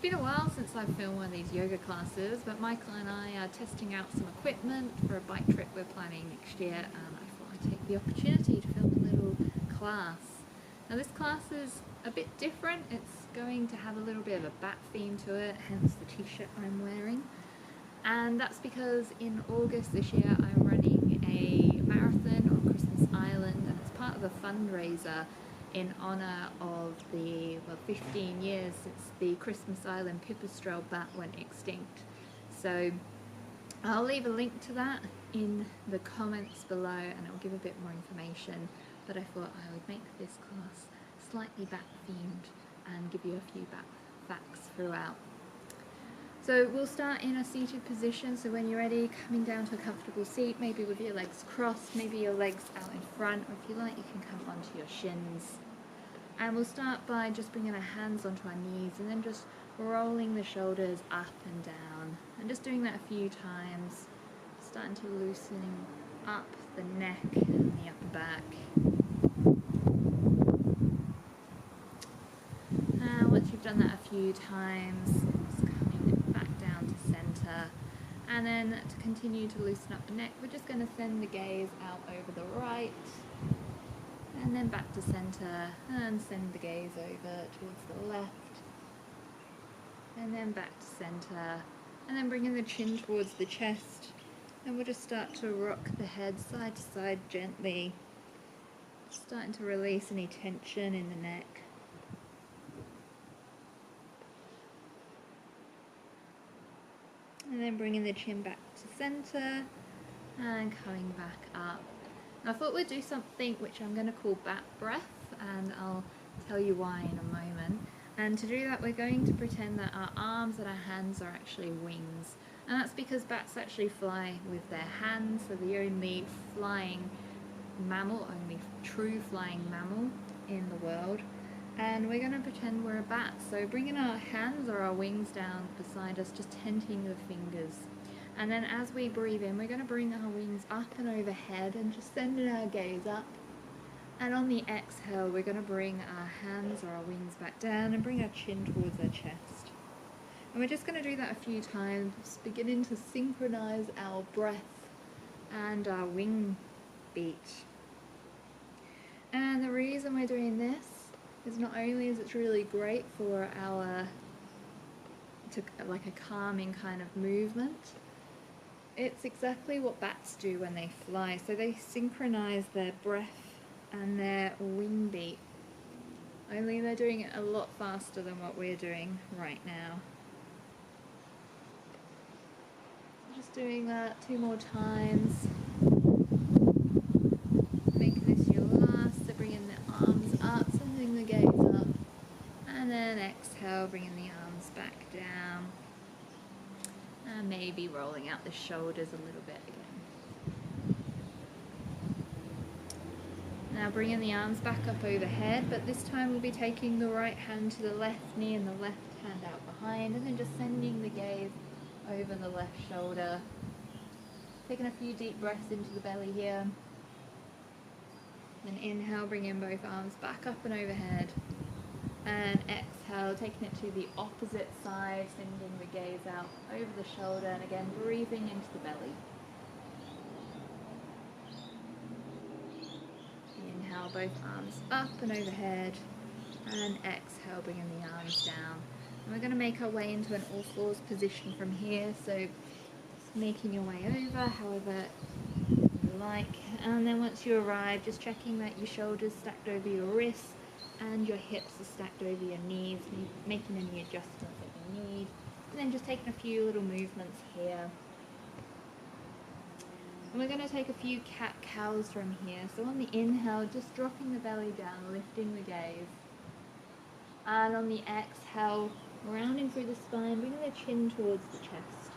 been a while since I've filmed one of these yoga classes, but Michael and I are testing out some equipment for a bike trip we're planning next year, and I thought I'd take the opportunity to film a little class. Now this class is a bit different. It's going to have a little bit of a bat theme to it, hence the t-shirt I'm wearing. And that's because in August this year I'm running a marathon on Christmas Island, and it's part of a fundraiser in honour of the 15 years since the Christmas Island Pipistrelle Bat went extinct. So I'll leave a link to that in the comments below and it'll give a bit more information, but I thought I would make this class slightly bat themed and give you a few bat facts throughout. So we'll start in a seated position, so when you're ready, coming down to a comfortable seat, maybe with your legs crossed, maybe your legs out in front, or if you like you can come onto your shins. And we'll start by just bringing our hands onto our knees and then just rolling the shoulders up and down, and just doing that a few times, starting to loosen up the neck and the upper back. And once you've done that a few times, and then to continue to loosen up the neck, we're just going to send the gaze out over the right and then back to center, and send the gaze over towards the left and then back to center, and then bringing the chin towards the chest, and we'll just start to rock the head side to side gently, starting to release any tension in the neck. And then bringing the chin back to center and coming back up. Now I thought we'd do something which I'm going to call bat breath, and I'll tell you why in a moment. And to do that we're going to pretend that our arms and our hands are actually wings, and that's because bats actually fly with their hands. They're the only flying mammal, only true flying mammal in the world. And we're going to pretend we're a bat, so bringing our hands or our wings down beside us, just tenting the fingers. And then as we breathe in, we're going to bring our wings up and overhead and just sending our gaze up. And on the exhale, we're going to bring our hands or our wings back down and bring our chin towards our chest. And we're just going to do that a few times, beginning to synchronize our breath and our wing beat. And the reason we're doing this is not only is it really great for like a calming kind of movement, it's exactly what bats do when they fly. So they synchronize their breath and their wing beat, only they're doing it a lot faster than what we're doing right now. Just doing that 2 more times. Making this your last, so bringing the arms up, sending the gaze up, and then exhale, bringing the arms back down, and maybe rolling out the shoulders a little bit again. Now bringing the arms back up overhead, but this time we'll be taking the right hand to the left knee and the left hand out behind, and then just sending the gaze over the left shoulder. Taking a few deep breaths into the belly here. Then inhale, bringing both arms back up and overhead, and exhale, taking it to the opposite side, sending the gaze out over the shoulder, and again breathing into the belly. Inhale, both arms up and overhead, and exhale, bringing the arms down. And we're going to make our way into an all fours position from here, so just making your way over however like, and then once you arrive, just checking that your shoulders stacked over your wrists and your hips are stacked over your knees, making any adjustments that you need, and then just taking a few little movements here. And we're going to take a few cat-cows from here, so on the inhale, just dropping the belly down, lifting the gaze, and on the exhale, rounding through the spine, bringing the chin towards the chest.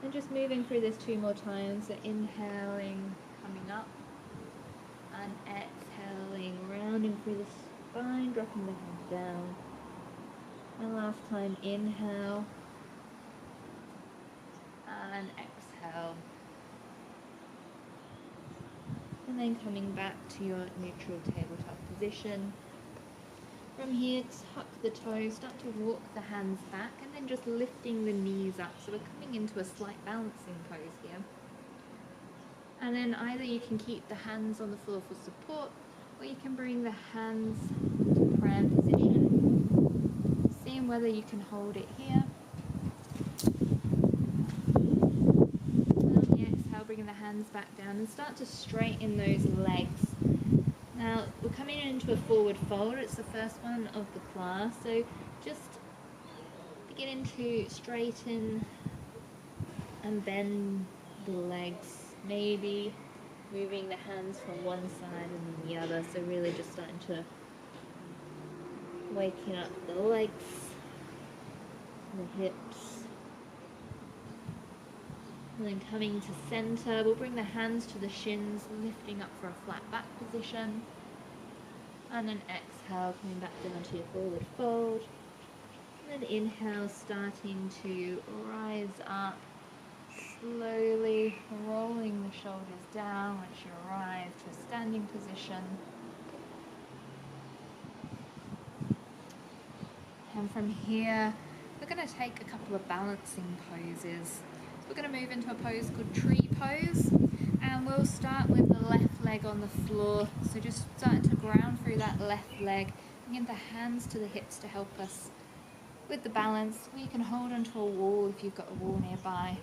And just moving through this 2 more times, so inhaling, coming up, and exhaling, rounding through the spine, dropping the head down. And last time, inhale, and exhale. And then coming back to your neutral tabletop position. From here, tuck the toes, start to walk the hands back, and then just lifting the knees up. So we're coming into a slight balancing pose here. And then either you can keep the hands on the floor for support, or you can bring the hands to prayer position. Seeing whether you can hold it here. And on the exhale, bringing the hands back down and start to straighten those legs. Now, we're coming into a forward fold. It's the first one of the class, so just beginning to straighten and bend the legs, maybe moving the hands from one side and then the other, so really just starting to waking up the legs, the hips, and then coming to center. We'll bring the hands to the shins, lifting up for a flat back position, and then exhale, coming back down to your forward fold, and then inhale, starting to rise up, slowly rolling the shoulders down once you arrive to a standing position. And from here, we're going to take a couple of balancing poses. We're going to move into a pose called tree pose, and we'll start with the left leg on the floor. So just starting to ground through that left leg, bringing the hands to the hips to help us with the balance. We can hold onto a wall if you've got a wall nearby.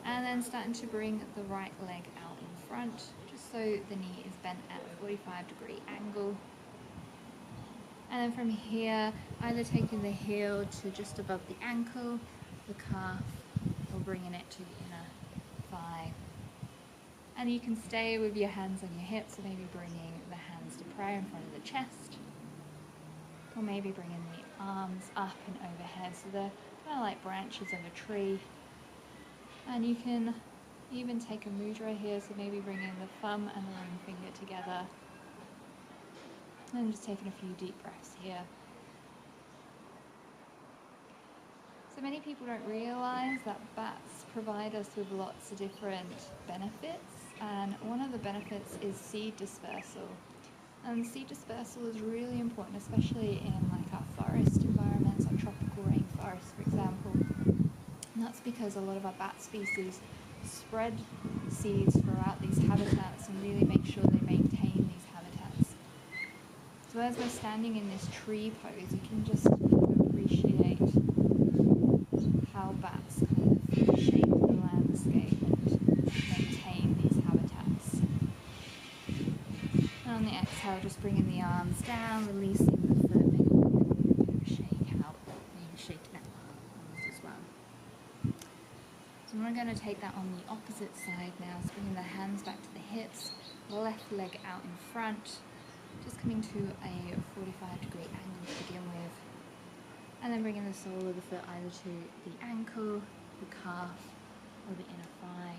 And then starting to bring the right leg out in front, just so the knee is bent at a 45-degree angle. And then from here, either taking the heel to just above the ankle, the calf, or bringing it to the inner thigh. And you can stay with your hands on your hips, or maybe bringing the hands to prayer in front of the chest, or maybe bringing the arms up and overhead, so they're kind of like branches of a tree. And you can even take a mudra here, so maybe bringing the thumb and the ring finger together. And just taking a few deep breaths here. So many people don't realize that bats provide us with lots of different benefits, and one of the benefits is seed dispersal. And seed dispersal is really important, especially in like our forest environments, like tropical rainforests, for example. And that's because a lot of our bat species spread seeds throughout these habitats and really make sure they maintain these habitats. So as we're standing in this tree pose, you can just appreciate how bats kind of shape the landscape and maintain these habitats. And on the exhale, just bringing the arms down, releasing the foot, making a little bit of a shake out, maybe shaking out the arms as well. So we're going to take that on the opposite side now, so bringing the hands back to the hips, left leg out in front, just coming to a 45-degree angle to begin with, and then bringing the sole of the foot either to the ankle, the calf, or the inner thigh,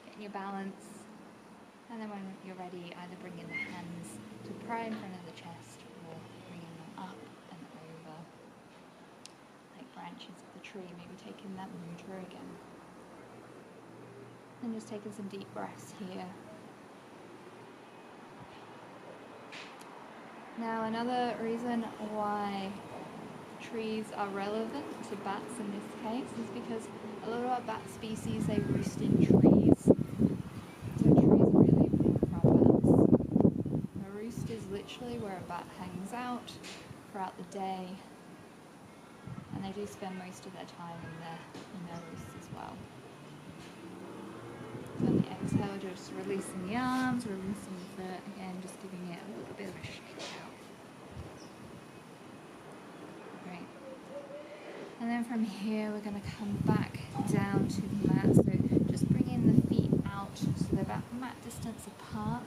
getting your balance, and then when you're ready, either bringing the hands to pray in front of the chest, or bringing them up and over, like branches of the tree, maybe taking that mudra again. And just taking some deep breaths here. Now, another reason why trees are relevant to bats in this case is because a lot of our bat species, they roost in trees. So trees are really important for our bats. A roost is literally where a bat hangs out throughout the day, and they do spend most of their time in their roosts as well. So on the exhale, just releasing the arms, releasing the foot, again, just giving it a little bit of a shake out. Great. And then from here, we're going to come back down to the mat. So just bringing the feet out so they're about mat distance apart.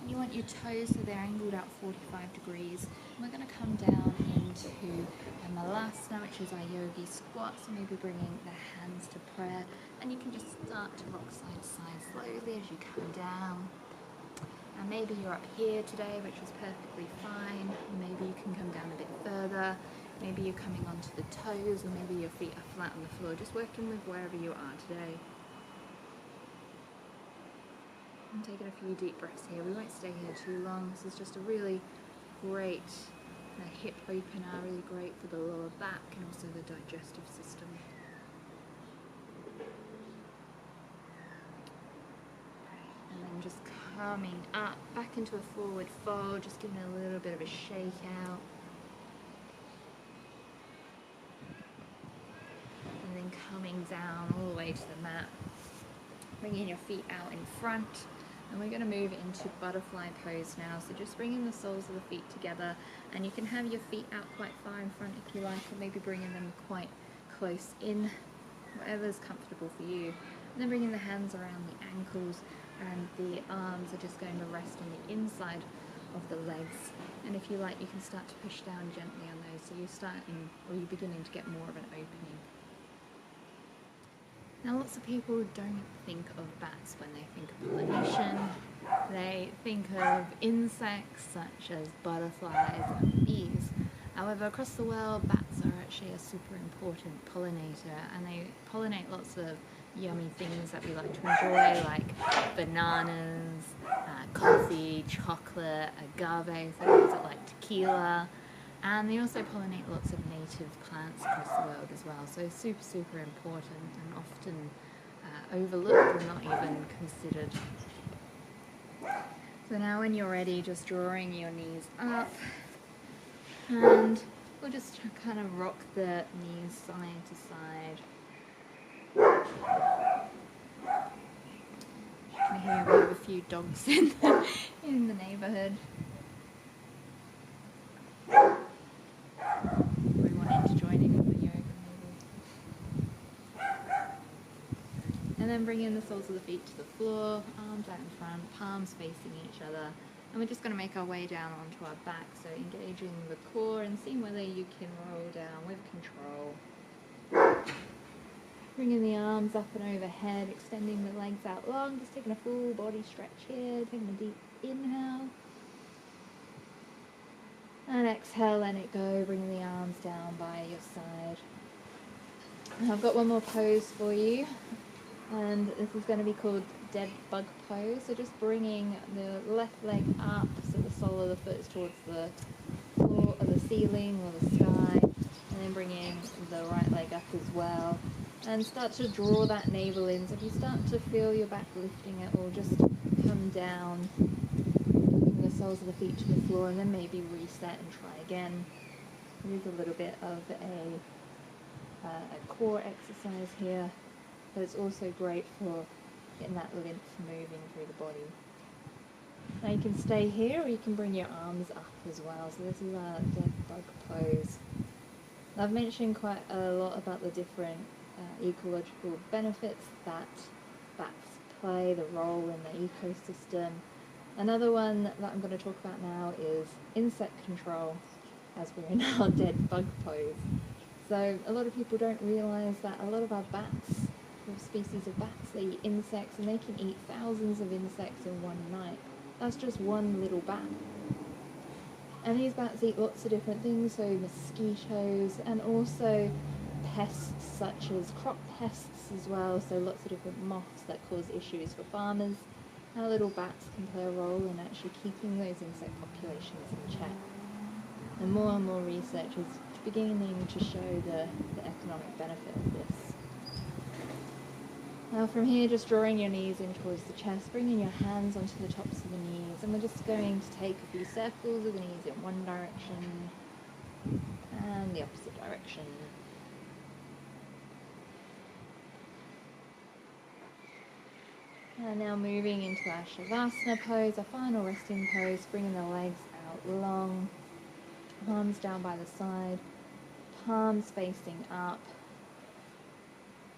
And you want your toes so they're angled out 45 degrees. And we're going to come down into a malasana, which is our yogi squat. So maybe bringing the hands to prayer. And you can just start to rock side to side slowly as you come down. And maybe you're up here today, which was perfectly fine. Maybe you can come down a bit further. Maybe you're coming onto the toes, or maybe your feet are flat on the floor. Just working with wherever you are today. I'm taking a few deep breaths here. We won't stay here too long. This is just a really great The hip opener, really great for the lower back and also the digestive system. And then just coming up, back into a forward fold, just giving it a little bit of a shake out. And then coming down all the way to the mat, bringing your feet out in front. And we're going to move into butterfly pose now. So just bringing the soles of the feet together, and you can have your feet out quite far in front if you like, or maybe bringing them quite close in, whatever's comfortable for you. And then bringing the hands around the ankles, and the arms are just going to rest on the inside of the legs. And if you like, you can start to push down gently on those, so you're starting, or you're beginning to get more of an opening. Now, lots of people don't think of bats when they think of pollination. They think of insects such as butterflies and bees. However, across the world, bats are actually a super important pollinator, and they pollinate lots of yummy things that we like to enjoy, like bananas, coffee, chocolate, agave, so things that like tequila. And they also pollinate lots of native plants across the world as well, so super, super important and often overlooked or not even considered. So now when you're ready, just drawing your knees up, and we'll just kind of rock the knees side to side. You can hear we have a few dogs in the neighbourhood. And then bring in the soles of the feet to the floor, arms out in front, palms facing each other. And we're just going to make our way down onto our back, so engaging the core and seeing whether you can roll down with control. Bringing the arms up and overhead, extending the legs out long, just taking a full body stretch here, taking a deep inhale. And exhale, let it go, bringing the arms down by your side. And I've got one more pose for you. And this is going to be called dead bug pose. So just bringing the left leg up, so the sole of the foot is towards the floor or the ceiling or the sky, and then bringing the right leg up as well. And start to draw that navel in. So if you start to feel your back lifting, it will just come down, bring the soles of the feet to the floor, and then maybe reset and try again. Use a little bit of a core exercise here. But it's also great for getting that lymph moving through the body. Now you can stay here, or you can bring your arms up as well. So this is our dead bug pose. I've mentioned quite a lot about the different ecological benefits that bats play, the role in the ecosystem. Another one that I'm going to talk about now is insect control, as we're in our dead bug pose. So a lot of people don't realise that a lot of our bats, species of bats, they eat insects, and they can eat thousands of insects in one night. That's just one little bat. And these bats eat lots of different things, so mosquitoes, and also pests such as crop pests as well, so lots of different moths that cause issues for farmers. Our little bats can play a role in actually keeping those insect populations in check. And more research is beginning to show the economic benefit of this. Now from here, just drawing your knees in towards the chest, bringing your hands onto the tops of the knees, and we're just going to take a few circles of the knees in one direction and the opposite direction. And now moving into our Shavasana pose, our final resting pose, bringing the legs out long, arms down by the side, palms facing up.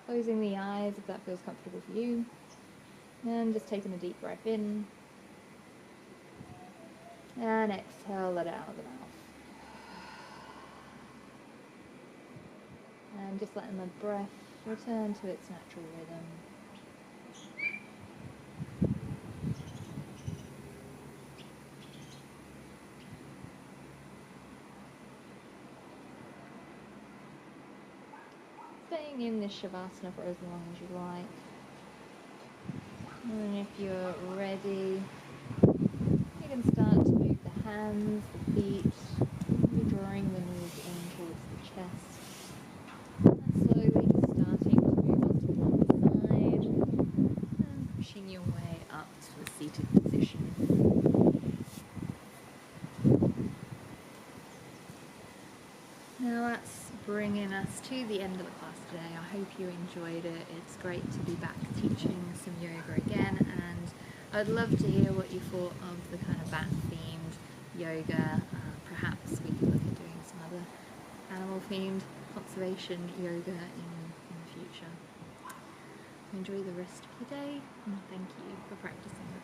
Closing the eyes if that feels comfortable for you. And just taking a deep breath in. And exhale, let it out of the mouth. And just letting the breath return to its natural rhythm. Staying in this Shavasana for as long as you like. And if you're ready, you can start to move the hands, the feet, maybe up to a seated position. Now that's bringing us to the end of the class today. I hope you enjoyed it. It's great to be back teaching some yoga again, and I'd love to hear what you thought of the kind of bat themed yoga. Perhaps we could look at doing some other animal themed conservation yoga in the future. Enjoy the rest of your day, and thank you for practicing.